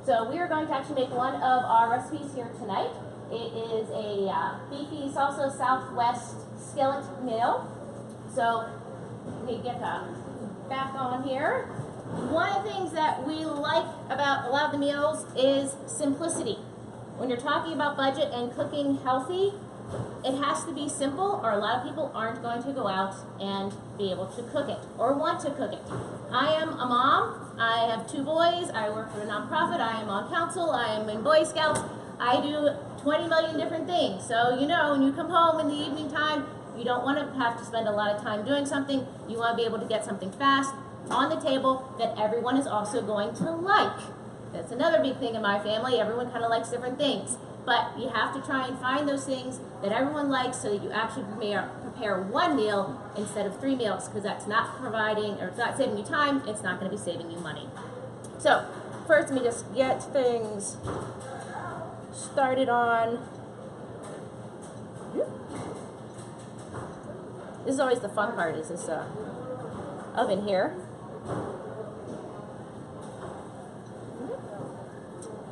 So we are going to actually make one of our recipes here tonight. It is a beefy salsa Southwest skillet meal. So we get back on here. One of the things that we like about a lot of the meals is simplicity. When you're talking about budget and cooking healthy, it has to be simple, or a lot of people aren't going to go out and be able to cook it or want to cook it. I am a mom. I have 2 boys. I work for a nonprofit. I am on council. I am in Boy Scouts. I do 20 million different things. So, you know, when you come home in the evening time, you don't want to have to spend a lot of time doing something. You want to be able to get something fast on the table that everyone is also going to like. That's another big thing in my family. Everyone kind of likes different things. But you have to try and find those things that everyone likes so that you actually prepare one meal instead of 3 meals, because that's not providing, or it's not saving you time, it's not going to be saving you money. So first, let me just get things started on. This is always the fun part, is this oven here.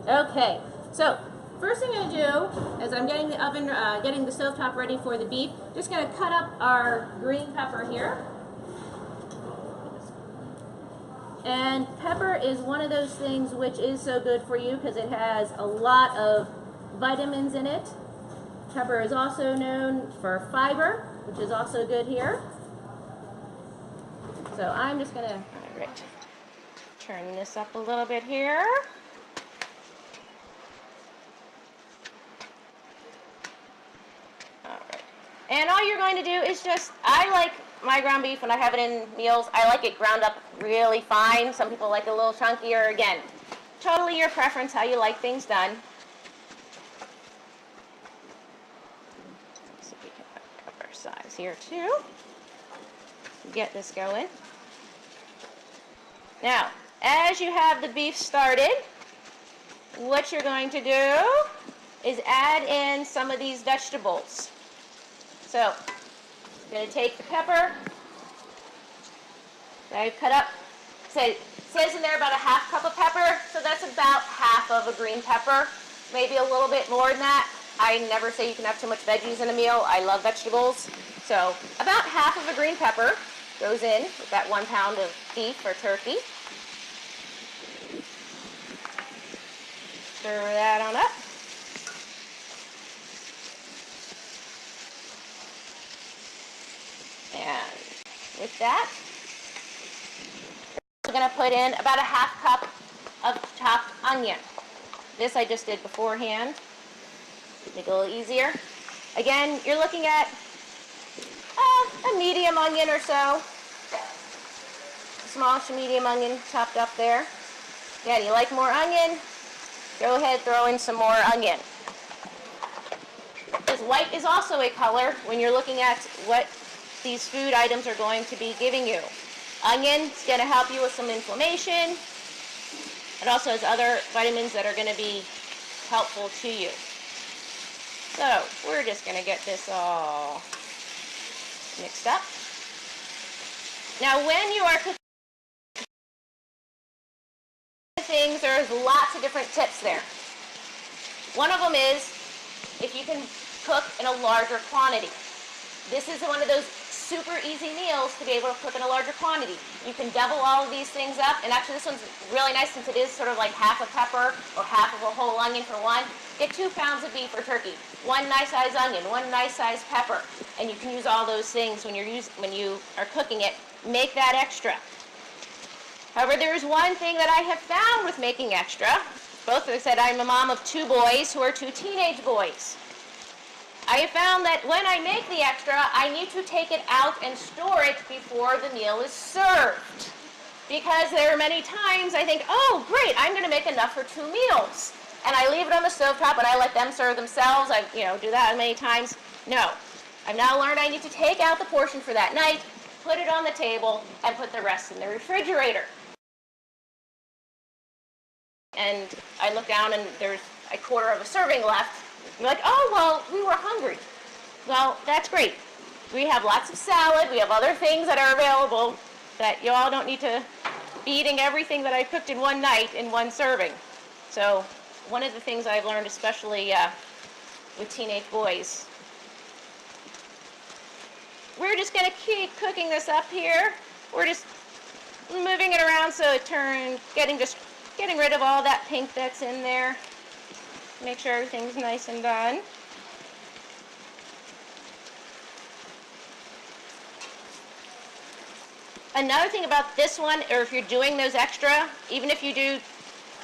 Okay, so first thing I'm going to do is I'm getting the oven, getting the stovetop ready for the beef. Just going to cut up our green pepper here. And pepper is one of those things which is so good for you because it has a lot of vitamins in it. Pepper is also known for fiber, which is also good here. So I'm just going to turn this up a little bit here. And all you're going to do is just, I like my ground beef when I have it in meals, I like it ground up really fine. Some people like it a little chunkier. Again, totally your preference, how you like things done. Let's see if we can up our size here too. Get this going. Now, as you have the beef started, what you're going to do is add in some of these vegetables. So, I'm going to take the pepper that I've cut up. It says in there about a ½ cup of pepper, so that's about half of a green pepper, maybe a little bit more than that. I never say you can have too much veggies in a meal. I love vegetables. So, about half of a green pepper goes in with that 1 pound of beef or turkey. Stir that on up. And with that, we're going to put in about a ½ cup of chopped onion. This I just did beforehand. Make it a little easier. Again, you're looking at a medium onion or so. Small to medium onion chopped up there. Again, you like more onion, go ahead, throw in some more onion. Because white is also a color when you're looking at what these food items are going to be giving you. Onion is going to help you with some inflammation. It also has other vitamins that are going to be helpful to you. So we're just going to get this all mixed up. Now when you are cooking things, there's lots of different tips there. One of them is if you can cook in a larger quantity. This is one of those super easy meals to be able to cook in a larger quantity. You can double all of these things up, and actually this one's really nice since it is sort of like half a pepper or half of a whole onion for one. Get 2 pounds of beef or turkey, 1 nice size onion, 1 nice size pepper, and you can use all those things when you are cooking it. Make that extra. However, there's one thing that I have found with making extra. Both, as I said, I'm a mom of 2 boys who are 2 teenage boys. I have found that when I make the extra, I need to take it out and store it before the meal is served. Because there are many times I think, oh great, I'm going to make enough for 2 meals. And I leave it on the stovetop and I let them serve themselves. I do that many times. No. I've now learned I need to take out the portion for that night, put it on the table, and put the rest in the refrigerator. And I look down and there's a quarter of a serving left. You're like, oh, well, we were hungry. Well, that's great. We have lots of salad. We have other things that are available that you all don't need to be eating everything that I cooked in one night in one serving. So one of the things I've learned, especially with teenage boys, we're just going to keep cooking this up here. We're just moving it around so it turns, getting rid of all that pink that's in there. Make sure everything's nice and done. Another thing about this one, or if you're doing those extra, even if you do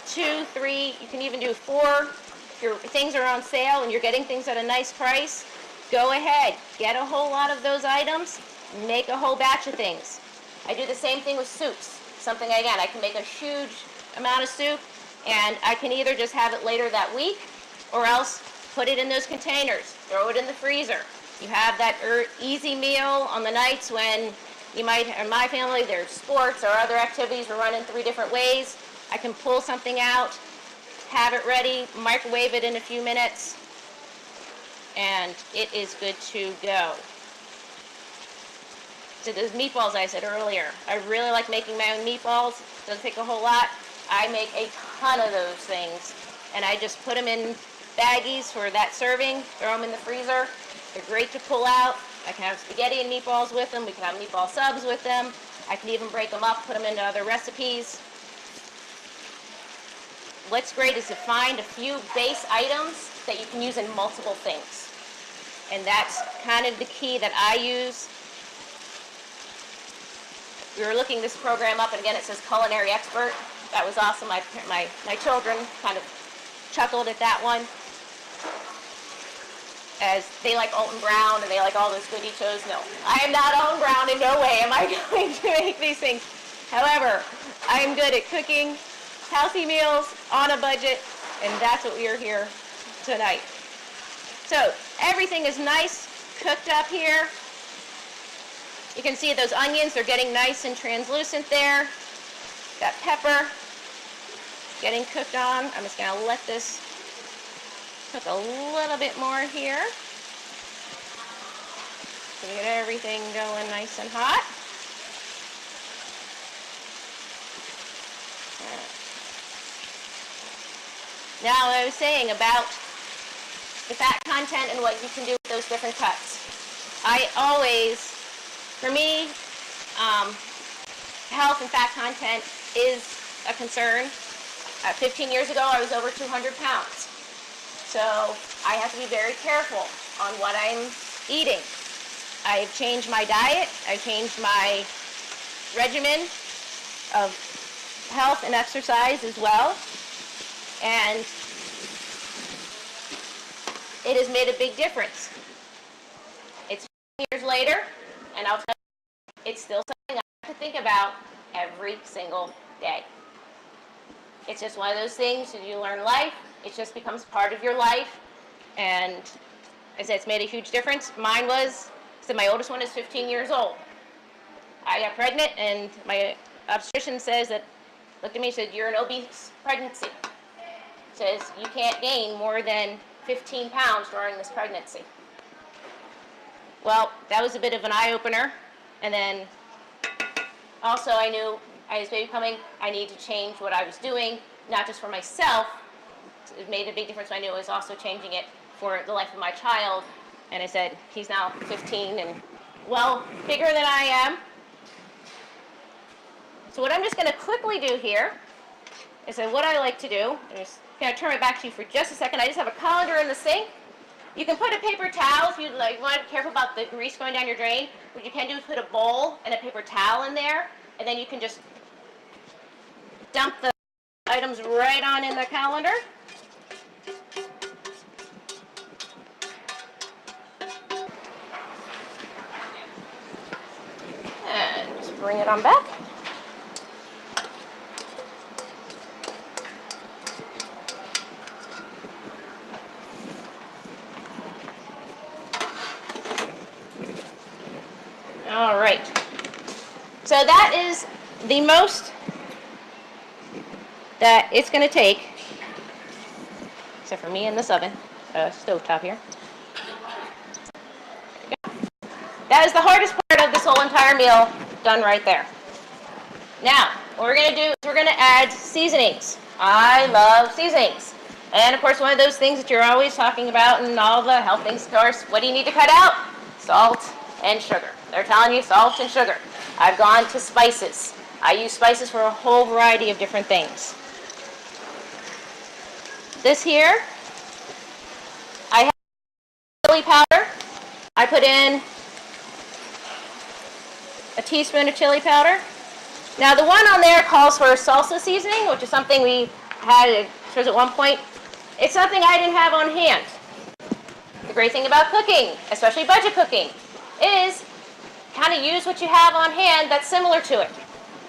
2, 3, you can even do 4. If your things are on sale and you're getting things at a nice price, go ahead, get a whole lot of those items, make a whole batch of things. I do the same thing with soups. Something, again, I can make a huge amount of soup, and I can either just have it later that week, or else put it in those containers, throw it in the freezer. You have that easy meal on the nights when you might, in my family, there's sports or other activities, we're running 3 different ways. I can pull something out, have it ready, microwave it in a few minutes, and it is good to go. So those meatballs I said earlier, I really like making my own meatballs. Doesn't take a whole lot. I make a ton of those things, and I just put them in baggies for that serving, throw them in the freezer. They're great to pull out. I can have spaghetti and meatballs with them. We can have meatball subs with them. I can even break them up, put them into other recipes. What's great is to find a few base items that you can use in multiple things. And that's kind of the key that I use. We were looking this program up, and again it says culinary expert. That was awesome. My children kind of chuckled at that one, as they like Alton Brown and they like all those goody shows. No, I am not Alton Brown. In no way am I going to make these things. However, I am good at cooking healthy meals on a budget, and that's what we are here tonight. So everything is nice cooked up here. You can see those onions are getting nice and translucent there. That pepper getting cooked on. I'm just going to let this cook a little bit more here. So we get everything going nice and hot. Now, I was saying about the fat content and what you can do with those different cuts. I always, for me, health and fat content is a concern. 15 years ago, I was over 200 pounds. So I have to be very careful on what I'm eating. I've changed my diet. I've changed my regimen of health and exercise as well. And it has made a big difference. It's years later, and I'll tell you, it's still something I have to think about every single day. It's just one of those things that you learn life. It just becomes part of your life. And I said it's made a huge difference. Mine was, so my oldest one is 15 years old. I got pregnant, and my obstetrician says that, looked at me and said, "You're an obese pregnancy." Says you can't gain more than 15 pounds during this pregnancy. Well, that was a bit of an eye-opener. And then also I knew I was baby coming, I needed to change what I was doing, not just for myself. It made a big difference. I knew I was also changing it for the life of my child. And I said, he's now 15 and well bigger than I am. So what I'm just going to quickly do here is that what I like to do, I'm just going to turn it back to you for just a second. I just have a colander in the sink. You can put a paper towel if you like, want to be careful about the grease going down your drain. What you can do is put a bowl and a paper towel in there, and then you can just dump the items right on in the colander. And just bring it on back. All right. So that is the most that it's going to take, except for me and this oven, stovetop here. That is the hardest part of this whole entire meal done right there. Now, what we're going to do is we're going to add seasonings I love seasonings. And of course, one of those things that you're always talking about in all the health things, of course, what do you need to cut out? Salt and sugar. They're telling you salt and sugar. I've gone to spices. I use spices for a whole variety of different things. This here, I have chili powder. I put in a teaspoon of chili powder. Now the one on there calls for salsa seasoning, which is something we had at one point. It's something I didn't have on hand. The great thing about cooking, especially budget cooking, is kind of use what you have on hand that's similar to it.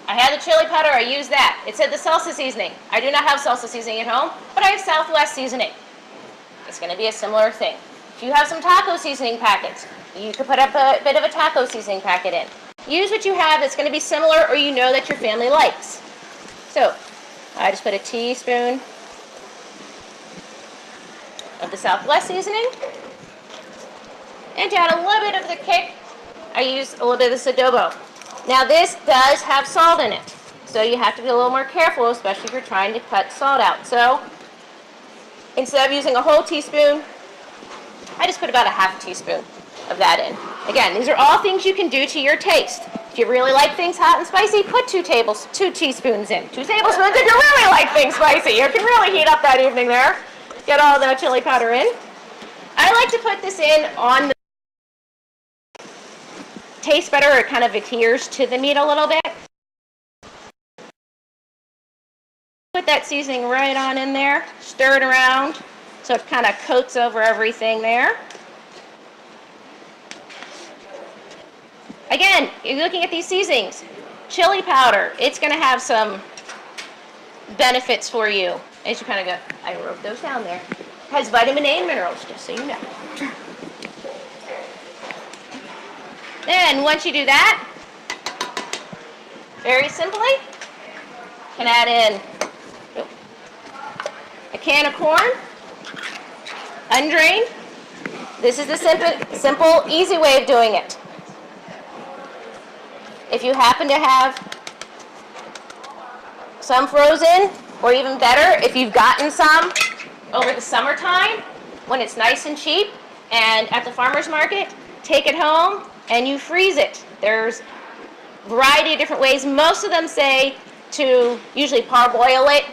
I had the chili powder, I used that. It said the salsa seasoning. I do not have salsa seasoning at home, but I have Southwest seasoning. It's going to be a similar thing. If you have some taco seasoning packets, you could put up a bit of a taco seasoning packet in. Use what you have that's going to be similar or you know that your family likes. So, I just put a teaspoon of the Southwest seasoning. And to add a little bit of the kick, I use a little bit of this adobo. Now this does have salt in it, so you have to be a little more careful, especially if you're trying to cut salt out. So instead of using a whole teaspoon, I just put about a half a teaspoon of that in. Again, these are all things you can do to your taste. If you really like things hot and spicy, put 2 teaspoons in. 2 tablespoons if you really like things spicy. You can really heat up that evening there. Get all the chili powder in. I like to put this in on the tastes better. It kind of adheres to the meat a little bit. Put that seasoning right on in there. Stir it around so it kind of coats over everything there. Again, you're looking at these seasonings. Chili powder, it's going to have some benefits for you. As you kind of go, I wrote those down there. It has vitamin A and minerals, just so you know. Then, once you do that, very simply, you can add in a can of corn, undrained. This is the simple, easy way of doing it. If you happen to have some frozen, or even better, if you've gotten some over the summertime, when it's nice and cheap, and at the farmer's market, take it home and you freeze it. There's a variety of different ways. Most of them say to usually parboil it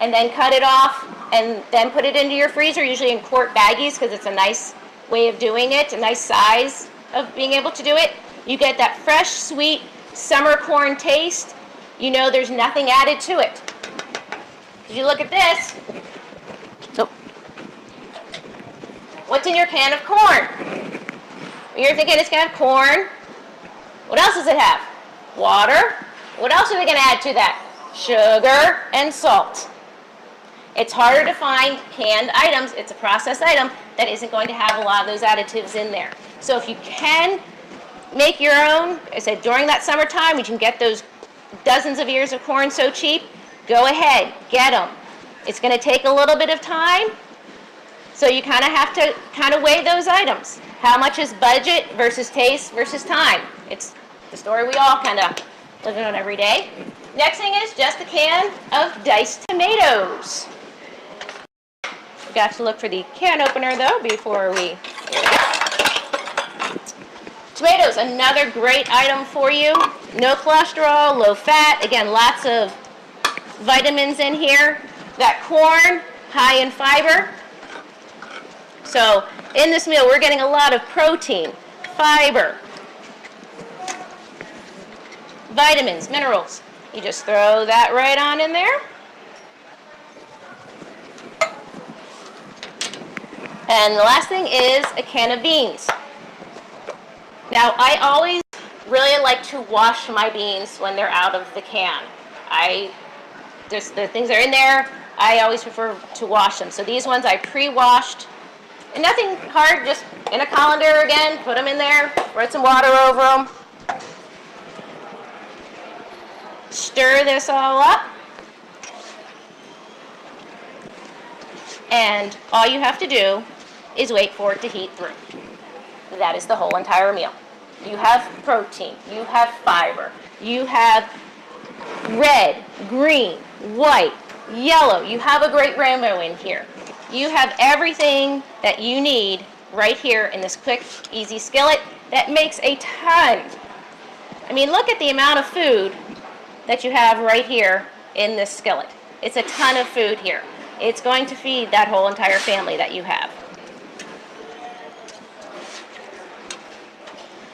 and then cut it off and then put it into your freezer, usually in quart baggies, because it's a nice way of doing it, a nice size of being able to do it. You get that fresh, sweet summer corn taste. You know there's nothing added to it. If you look at this, what's in your can of corn? You're thinking it's going to have corn. What else does it have? Water. What else are they going to add to that? Sugar and salt. It's harder to find canned items. It's a processed item that isn't going to have a lot of those additives in there. So if you can make your own, I said during that summertime, you can get those dozens of ears of corn so cheap, go ahead, get them. It's going to take a little bit of time, so you kind of have to weigh those items. How much is budget versus taste versus time? It's the story we all kind of live on every day. Next thing is just a can of diced tomatoes. Got to look for the can opener though before we... Tomatoes, another great item for you. No cholesterol, low fat. Again, lots of vitamins in here. That corn, high in fiber. So in this meal, we're getting a lot of protein, fiber, vitamins, minerals. You just throw that right on in there. And the last thing is a can of beans. Now, I always really like to wash my beans when they're out of the can. There's the things that are in there, I always prefer to wash them. So these ones I pre-washed. And nothing hard, just in a colander again, put them in there, spread some water over them. Stir this all up. And all you have to do is wait for it to heat through. That is the whole entire meal. You have protein, you have fiber, you have red, green, white, Yellow, you have a great rainbow in here. You have everything that you need right here in this quick, easy skillet that makes a ton. I mean, look at the amount of food that you have right here in this skillet. It's a ton of food here. It's going to feed that whole entire family that you have.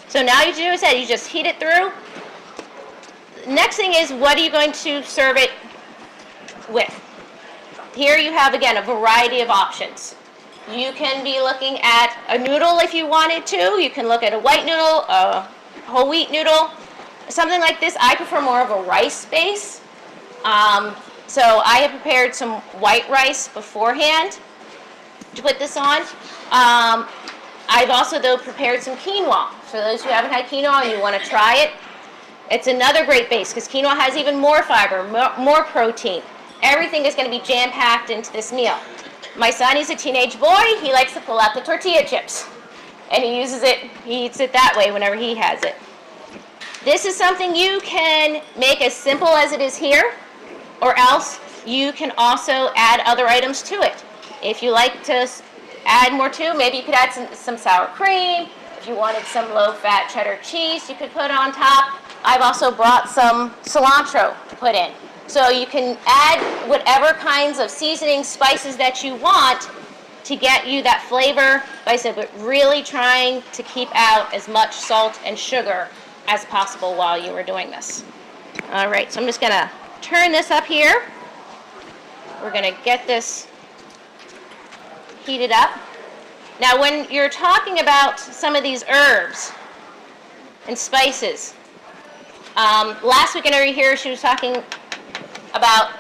So now you do is that you just heat it through. Next thing is, what are you going to serve it with? Here you have, again, a variety of options. You can be looking at a noodle if you wanted to. You can look at a white noodle, a whole wheat noodle, something like this. I prefer more of a rice base. So I have prepared some white rice beforehand to put this on. I've also, though, prepared some quinoa. For those who haven't had quinoa and you want to try it, it's another great base because quinoa has even more fiber, more protein. Everything is going to be jam-packed into this meal. My son, he's a teenage boy. He likes to pull out the tortilla chips, and he uses it, he eats it that way whenever he has it. This is something you can make as simple as it is here, or else you can also add other items to it. If you like to add more to, maybe you could add some sour cream. If you wanted some low-fat cheddar cheese, you could put on top. I've also brought some cilantro to put in. So you can add whatever kinds of seasoning spices that you want to get you that flavor, but really trying to keep out as much salt and sugar as possible while you were doing this. All right, so I'm just going to turn this up here. We're going to get this heated up. Now, when you're talking about some of these herbs and spices, last week in over here, she was talking about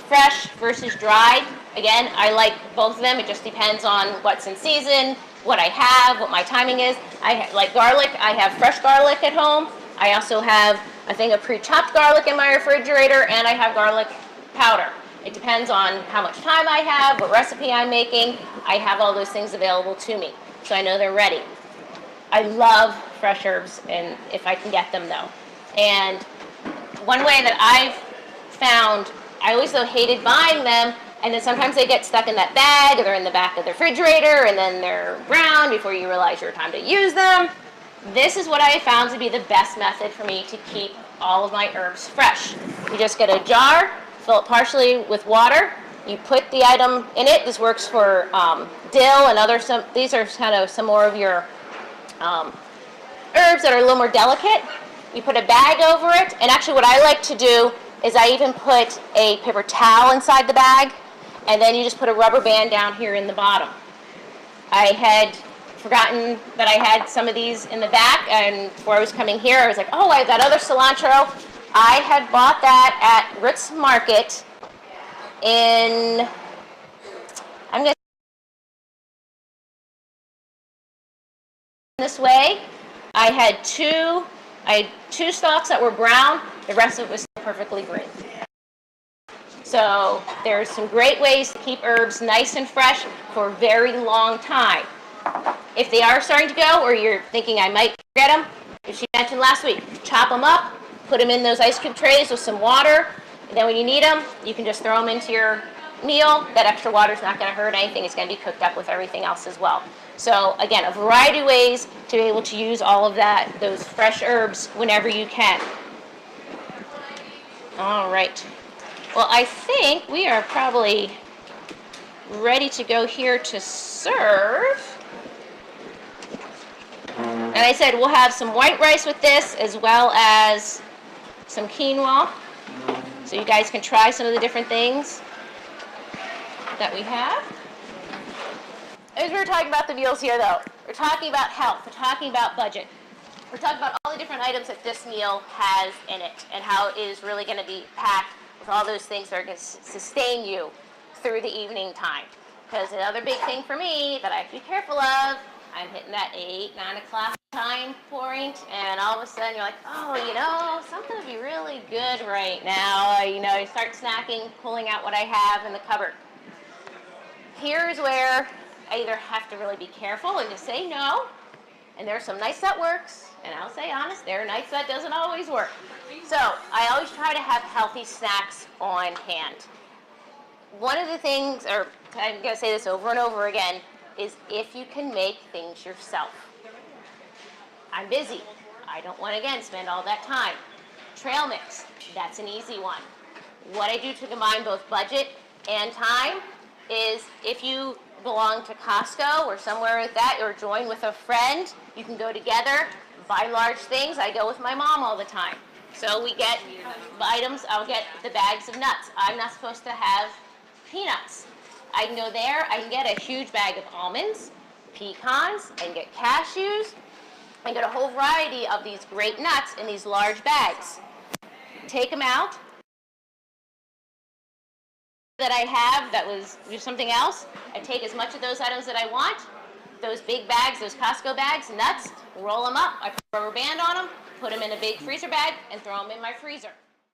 fresh versus dried. Again, I like both of them. It just depends on what's in season, what I have, what my timing is. I like garlic. I have fresh garlic at home. I also have a thing of pre-chopped garlic in my refrigerator, and I have garlic powder. It depends on how much time I have, what recipe I'm making. I have all those things available to me, so I know they're ready. I love fresh herbs, and if I can get them, though. And one way that I've found, I always, though, hated buying them, and then sometimes they get stuck in that bag, or they're in the back of the refrigerator, and then they're brown before you realize your time to use them. This is what I have found to be the best method for me to keep all of my herbs fresh. You just get a jar, fill it partially with water, you put the item in it. This works for dill and other, these are kind of some more of your herbs that are a little more delicate. You put a bag over it, and actually what I like to do is I even put a paper towel inside the bag, and then you just put a rubber band down here in the bottom. I had forgotten that I had some of these in the back, and before I was coming here, I was like, oh, I have that other cilantro. I had bought that at Rick's Market in, I'm going to this way. I had two stalks that were brown. The rest of it was perfectly green. So there's some great ways to keep herbs nice and fresh for a very long time. If they are starting to go, or you're thinking I might forget them, as she mentioned last week, chop them up, put them in those ice cube trays with some water, and then when you need them, you can just throw them into your meal. That extra water is not going to hurt anything. It's going to be cooked up with everything else as well. So again, a variety of ways to be able to use all of that, those fresh herbs, whenever you can. All right. Well, I think we are probably ready to go here to serve. And I said we'll have some white rice with this, as well as some quinoa. So you guys can try some of the different things that we have. As we were talking about the meals here, though, we're talking about health, we're talking about budget. We're talking about all the different items that this meal has in it, and how it is really going to be packed with all those things that are going to sustain you through the evening time. Because another big thing for me that I have to be careful of, I'm hitting that 8, 9 o'clock time point, and all of a sudden you're like, oh, you know, something would be really good right now. You know, you start snacking, pulling out what I have in the cupboard. Here's where I either have to really be careful and just say no, and there's some nights that works, and I'll say honest, there are nights that doesn't always work. So I always try to have healthy snacks on hand. one of the things, or I'm going to say this over and over again, is if you can make things yourself. I'm busy. I don't want to, again, spend all that time. Trail mix, that's an easy one. What I do to combine both budget and time is if you belong to Costco or somewhere like that, or join with a friend, you can go together, buy large things. I go with my mom all the time. So we get items, I'll get the bags of nuts. I'm not supposed to have peanuts. I can go there, I can get a huge bag of almonds, pecans, I can get cashews, I get a whole variety of these great nuts in these large bags. Take them out. That I have that was something else, I take as much of those items that I want, those big bags, those Costco bags, nuts, roll them up, I put a rubber band on them, put them in a big freezer bag, and throw them in my freezer.